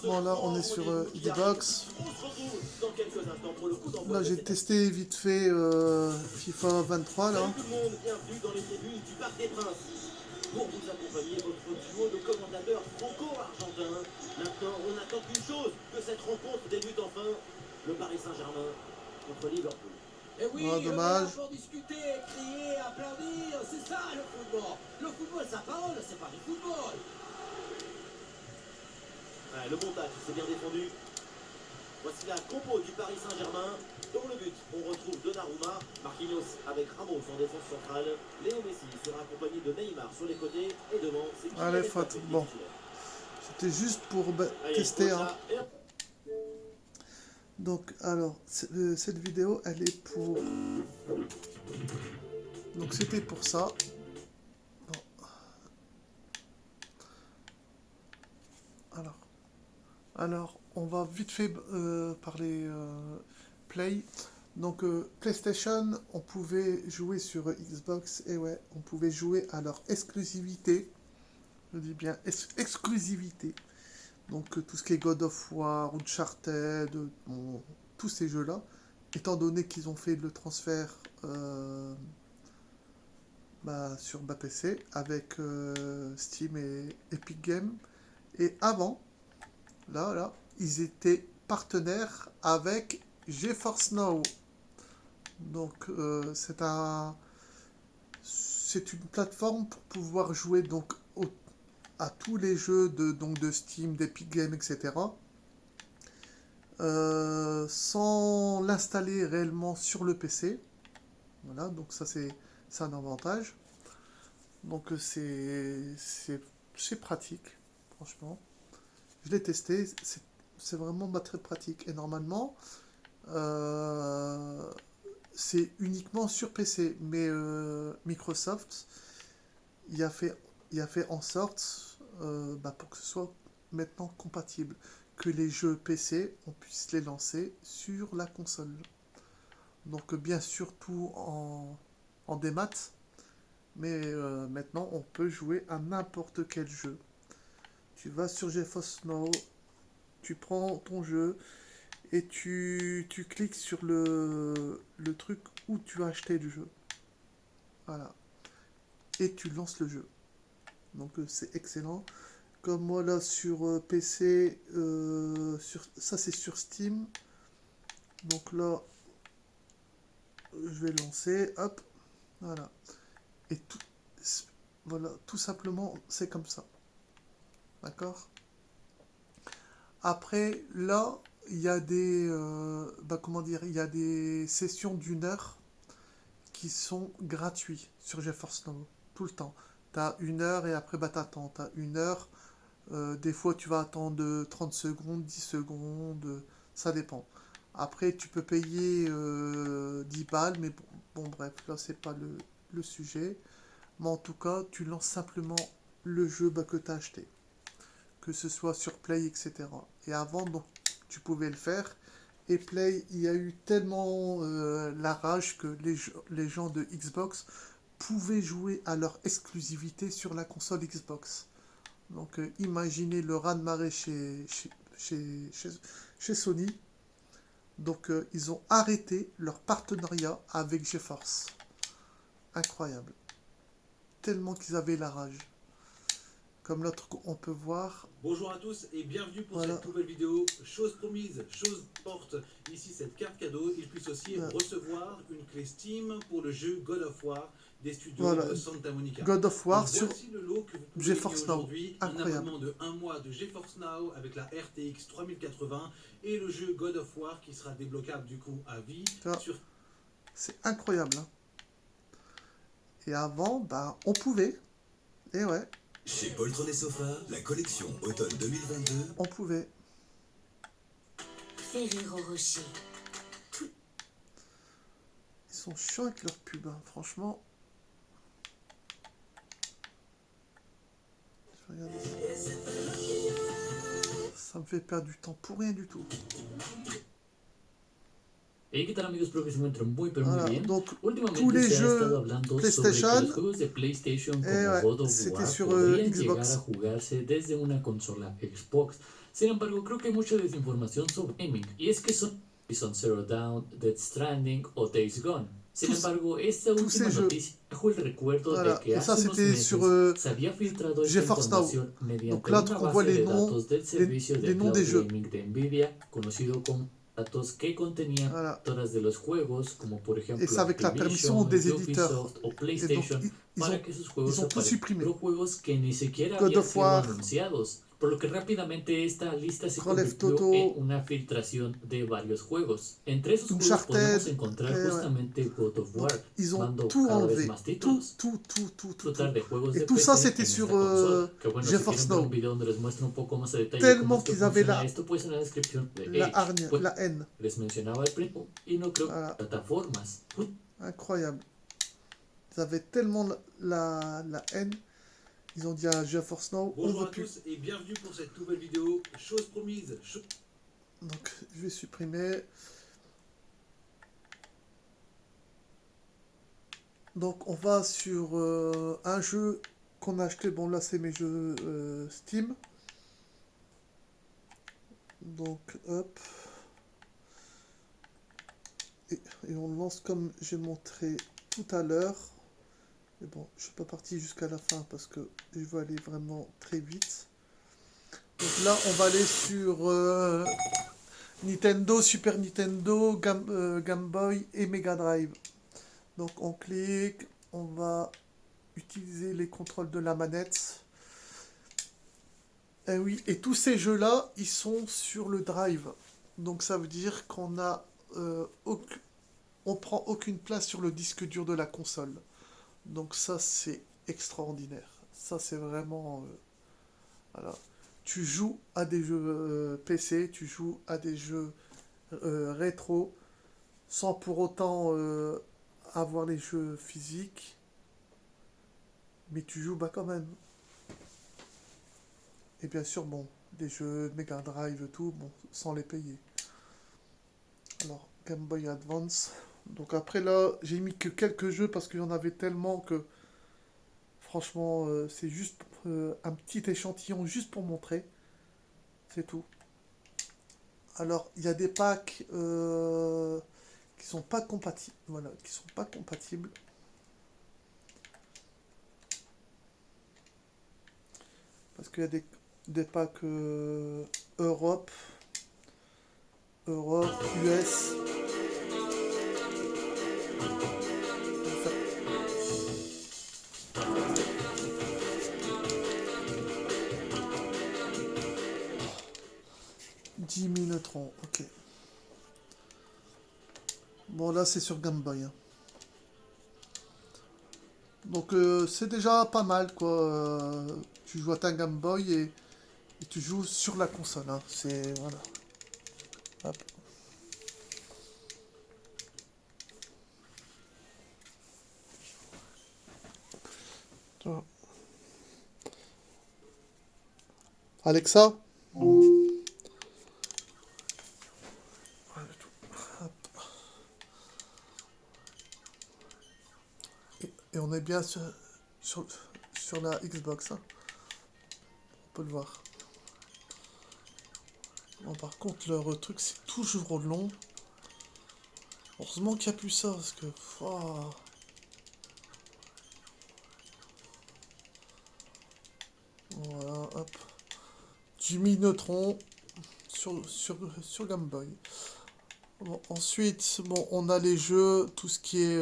Bon, là, on est sur Xbox. Là, j'ai testé vite fait FIFA 23, là. Pour vous accompagner, votre duo de commentateurs franco-argentins. Maintenant, on n'attend qu'une chose, que cette rencontre débute enfin. Le Paris Saint-Germain contre Liverpool. Et oui, Ah, dommage. pour discuter, crier, applaudir, c'est ça le football. Le football, sa parole, c'est pas du football. Ouais, le montage, c'est bien défendu. Voici la compo du Paris Saint-Germain. Dans le but, on retrouve Donnarumma, Marquinhos avec Ramos en défense centrale. Léo Messi sera accompagné de Neymar sur les côtés et devant, c'est Kylian Allez, Mbappé. Fat. Bon, c'était juste pour tester. Hein. Donc, alors, cette vidéo, elle est pour... Donc, c'était pour ça. Bon. Alors, on va vite fait parler Play. Donc, PlayStation, on pouvait jouer sur Xbox, et ouais, on pouvait jouer à leur exclusivité. Je dis bien exclusivité. Donc, tout ce qui est God of War, Uncharted, bon, tous ces jeux-là, étant donné qu'ils ont fait le transfert sur PC avec Steam et Epic Games. Et avant, là, ils étaient partenaires avec GeForce Now. Donc, c'est une plateforme pour pouvoir jouer donc à tous les jeux de Steam, d'Epic Games, etc. Sans l'installer réellement sur le PC. Voilà, donc ça c'est un avantage. Donc c'est pratique, franchement. Je l'ai testé, c'est vraiment très pratique. Et normalement, c'est uniquement sur PC. Mais Microsoft, il a fait en sorte pour que ce soit maintenant compatible. Que les jeux PC, on puisse les lancer sur la console. Donc bien sûr tout en démat. Mais maintenant, on peut jouer à n'importe quel jeu. Tu vas sur GeForce Now, tu prends ton jeu et tu cliques sur le truc où tu as acheté le jeu. Voilà. Et tu lances le jeu. Donc c'est excellent. Comme moi là sur PC, ça c'est sur Steam. Donc là, je vais lancer, hop, voilà. Et tout simplement, c'est comme ça. D'accord? Après, là, il y a des, il y a des sessions d'1 heure qui sont gratuites sur GeForce Now, tout le temps. T'as 1 heure et après, t'attends. T'as 1 heure, des fois, tu vas attendre 30 secondes, 10 secondes, ça dépend. Après, tu peux payer 10 balles, mais bon, bref, là, c'est pas le sujet. Mais en tout cas, tu lances simplement le jeu que tu as acheté. Que ce soit sur Play, etc. Et avant, donc, tu pouvais le faire. Et Play, il y a eu tellement la rage que les gens de Xbox pouvaient jouer à leur exclusivité sur la console Xbox. Donc, imaginez le raz-de-marée chez Sony. Donc, ils ont arrêté leur partenariat avec GeForce. Incroyable. Tellement qu'ils avaient la rage. Comme l'autre, on peut voir. Bonjour à tous et bienvenue pour cette nouvelle vidéo. Chose promise, chose porte. Ici cette carte cadeau. Il puisse aussi recevoir une clé Steam pour le jeu God of War des studios de Santa Monica. God of War donc, sur le lot que vous pouvez GeForce Now. Un abonnement de 1 mois de GeForce Now avec la RTX 3080 et le jeu God of War qui sera débloquable du coup à vie. C'est incroyable. Hein. Et avant, on pouvait. Et ouais. Chez Poltron et Sofa, la collection automne 2022. On pouvait. Ferrero Rocher. Ils sont chiants avec leur pub, hein. Franchement. Je vais regarder ça. Ça me fait perdre du temps pour rien du tout. Hey, ¿qué tal amigos? Espero que se encuentren muy pero muy bien. Donc, Últimamente tous les se ha jeux estado hablando PlayStation, sobre que los juegos de PlayStation como God of War sur podrían Xbox. llegar a jugarse desde una consola Xbox. Sin embargo, creo que hay mucha desinformación sobre gaming, y es que son Horizon Zero Dawn, Death Stranding o Days Gone. Sin embargo, esta última noticia trajo el recuerdo de Voilà. que Et ça, hace unos c'était meses sur se había filtrado esta GeForce Now. información mediante Donc là, una on voit base les de noms, datos del servicio de les noms cloud des jeux. gaming de Nvidia, conocido como datos que contenían Voilà. horas de los juegos, como por ejemplo Et c'est avec la permission Activision, des éditeurs. Ubisoft o Et donc, PlayStation, para que sus juegos ils ont tout aparezcan. supprimé. Pero juegos que ni siquiera God habían of sido War, anunciados, por lo que rápidamente esta lista se Grand Theft convirtió Auto, en una filtración de varios juegos. Entre esos juegos Uncharted, podemos encontrar ouais. justamente God of War, Donc, ils ont dando tout cada vez enlevé. más títulos. Tout. Disfrutar de juegos Et de tout ça, PC c'était en sur esta consola. Que bueno, si GeForce quieren ver un Now. video donde les muestro un poco más a detalle Tellement cómo esto qu'ils avaient funciona, esto pues en la descripción de la Edge. hargne, Pues, la haine. les mencionaba al principio, y no creo Voilà. plataformas. Incroyable. Ils avaient tellement la haine. Ils ont dit à GeForce Now, on Bonjour veut à plus. tous et bienvenue pour cette nouvelle vidéo. Chose promise, Donc, je vais supprimer. Donc, on va sur un jeu qu'on a acheté. Bon, là, c'est mes jeux Steam. Donc, hop. Et on lance comme j'ai montré tout à l'heure. Mais bon, je suis pas parti jusqu'à la fin parce que je veux aller vraiment très vite. Donc là, on va aller sur Nintendo, Super Nintendo, Game Boy et Mega Drive. Donc on clique, on va utiliser les contrôles de la manette. Et oui, et tous ces jeux-là, ils sont sur le drive. Donc ça veut dire qu'on a on prend aucune place sur le disque dur de la console. Donc ça, c'est extraordinaire. Ça, c'est vraiment... voilà. Tu joues à des jeux PC, tu joues à des jeux rétro, sans pour autant avoir les jeux physiques. Mais tu joues quand même. Et bien sûr, bon, des jeux Mega Drive, tout, bon, sans les payer. Alors, Game Boy Advance. Donc après là, j'ai mis que quelques jeux parce qu'il y en avait tellement que franchement, c'est juste un petit échantillon juste pour montrer. C'est tout. Alors, il y a des packs qui sont pas compatibles. Voilà, qui sont pas compatibles. Parce qu'il y a des packs Europe, US. 10 000 troncs, ok. Bon, là, c'est sur Game Boy. Hein. Donc, c'est déjà pas mal, quoi. Tu joues à ta Game Boy et tu joues sur la console. Hein. C'est... Voilà. Hop. Alexa. Et on est bien sur la Xbox. Hein. On peut le voir. Bon, par contre, leur truc, c'est toujours long. Heureusement qu'il n'y a plus ça, parce que... Oh. Voilà, hop. Jimmy Neutron sur Game Boy. Bon, ensuite, bon, on a les jeux, tout ce qui est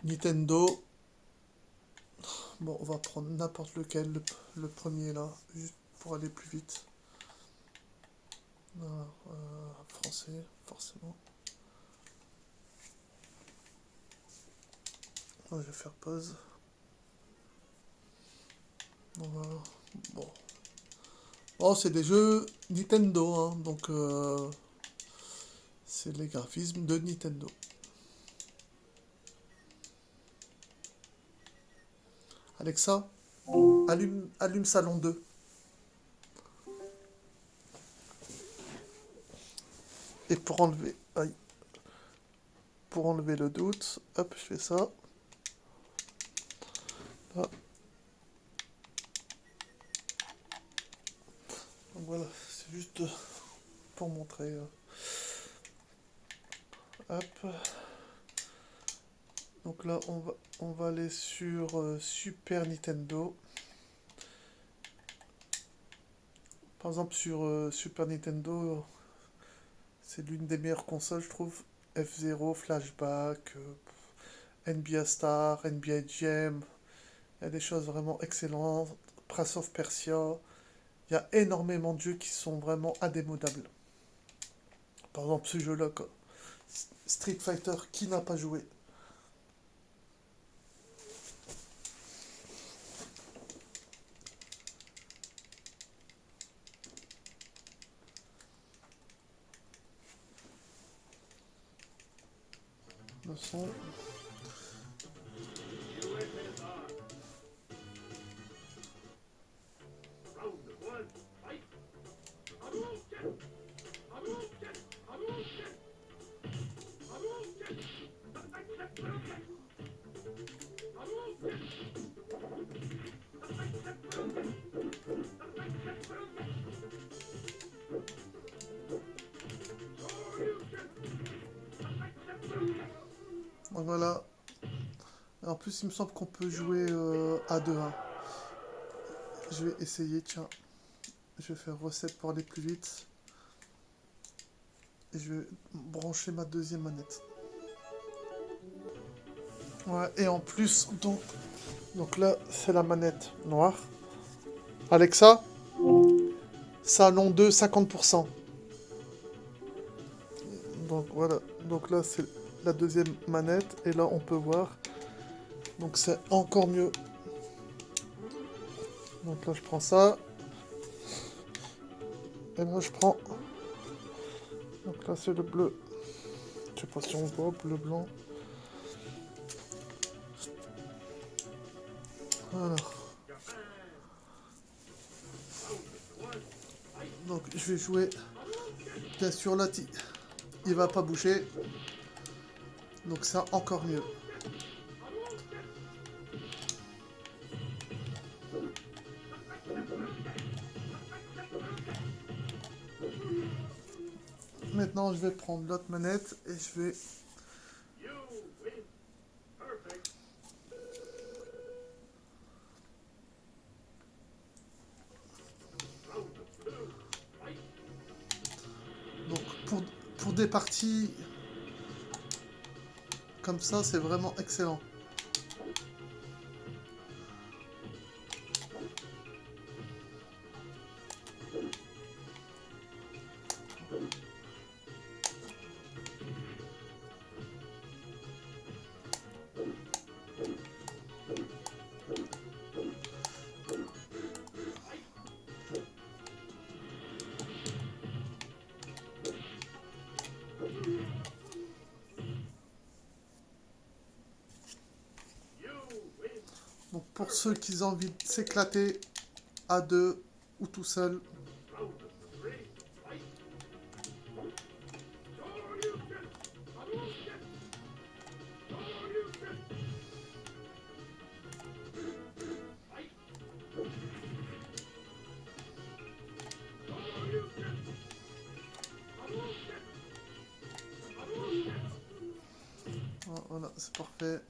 Nintendo. Bon, on va prendre n'importe lequel, le premier là, juste pour aller plus vite. Voilà, français, forcément. Je vais faire pause. Voilà. Bon. Oh, c'est des jeux Nintendo, hein, donc c'est les graphismes de Nintendo. Alexa, allume Salon 2. Et pour enlever le doute, hop, je fais ça. Là. voilà, c'est juste pour montrer. Hop. Donc là, on va aller sur Super Nintendo. Par exemple, sur Super Nintendo, c'est l'une des meilleures consoles, je trouve. F-Zero, Flashback, NBA Star, NBA Jam. Il y a des choses vraiment excellentes. Prince of Persia. Il y a énormément de jeux qui sont vraiment indémodables. Par exemple, ce jeu-là, quoi. Street Fighter, qui n'a pas joué? Le son. Donc voilà. En plus, il me semble qu'on peut jouer à 2-1. Je vais essayer, tiens. Je vais faire recette pour aller plus vite. Et je vais brancher ma deuxième manette. Ouais, et en plus, donc là, c'est la manette noire. Alexa, salon 2, 50%. Donc voilà, donc là, c'est la deuxième manette. Et là, on peut voir. Donc c'est encore mieux. Donc là, je prends ça. Et là, je prends... Donc là, c'est le bleu. Je sais pas si on voit, bleu, blanc. Voilà. Donc, je vais jouer. Bien sûr, là, il va pas bouger. Donc, c'est encore mieux. Maintenant, je vais prendre l'autre manette et je vais... Donc, pour des parties comme ça, c'est vraiment excellent. Donc pour ceux qui ont envie de s'éclater à deux ou tout seul, voilà, c'est parfait.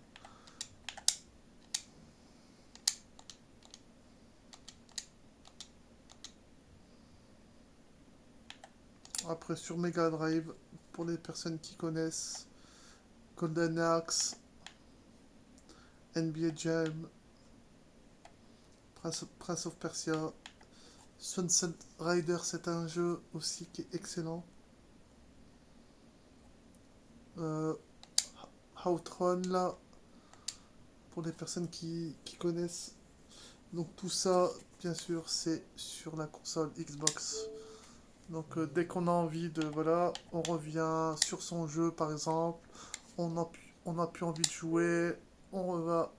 Après sur Mega Drive, pour les personnes qui connaissent, Golden Axe, NBA Jam, Prince of Persia, Sunset Rider, c'est un jeu aussi qui est excellent. Outrun, là, pour les personnes qui connaissent. Donc tout ça, bien sûr, c'est sur la console Xbox. Donc dès qu'on a envie de... Voilà, on revient sur son jeu, par exemple. On a plus envie de jouer. On va...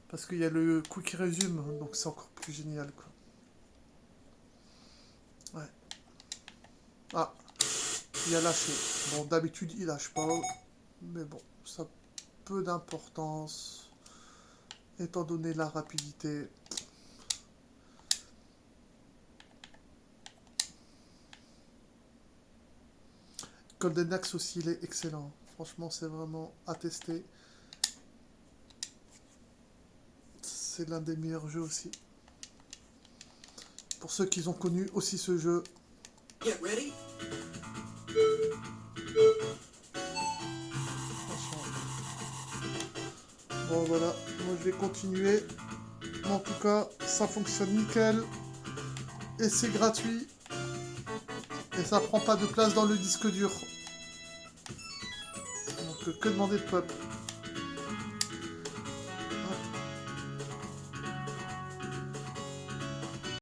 Parce qu'il y a le quick resume, donc c'est encore plus génial, quoi. Ouais. Ah, il a lâché. Bon, d'habitude, il lâche pas. Mais bon, ça a peu d'importance. Étant donné la rapidité. Golden Axe aussi, il est excellent. Franchement, c'est vraiment à tester. C'est l'un des meilleurs jeux aussi. Pour ceux qui ont connu aussi ce jeu. Get ready. Bon voilà, moi je vais continuer. En tout cas, ça fonctionne nickel. Et c'est gratuit. Et ça prend pas de place dans le disque dur. Donc que demander de peuple.